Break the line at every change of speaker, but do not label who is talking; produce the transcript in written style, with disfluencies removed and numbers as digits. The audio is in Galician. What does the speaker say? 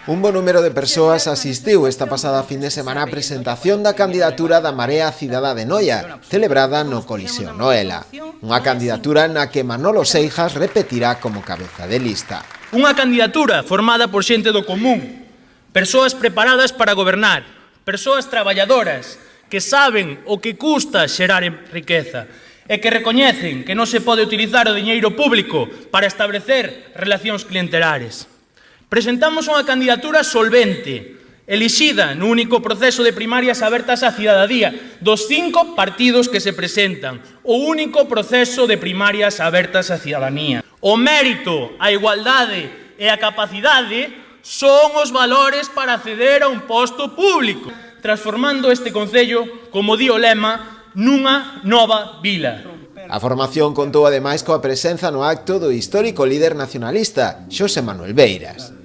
Un bo número de persoas asistiu esta pasada fin de semana á presentación da candidatura da Marea Cidadá de Noia, celebrada no Coliseo Noela. Unha candidatura na que Manolo Seijas repetirá como cabeza de lista.
Unha candidatura formada por xente do común, persoas preparadas para gobernar, persoas traballadoras que saben o que custa xerar riqueza e que recoñecen que non se pode utilizar o diñeiro público para establecer relacións clientelares. Presentamos unha candidatura solvente, elixida no único proceso de primarias abertas á cidadía dos 5 partidos que se presentan, o único proceso de primarias abertas á cidadanía. O mérito, a igualdade e a capacidade son os valores para acceder a un posto público, transformando este concello, como di o lema, nunha nova vila.
A formación contou ademais coa presenza no acto do histórico líder nacionalista, Xosé Manuel Beiras.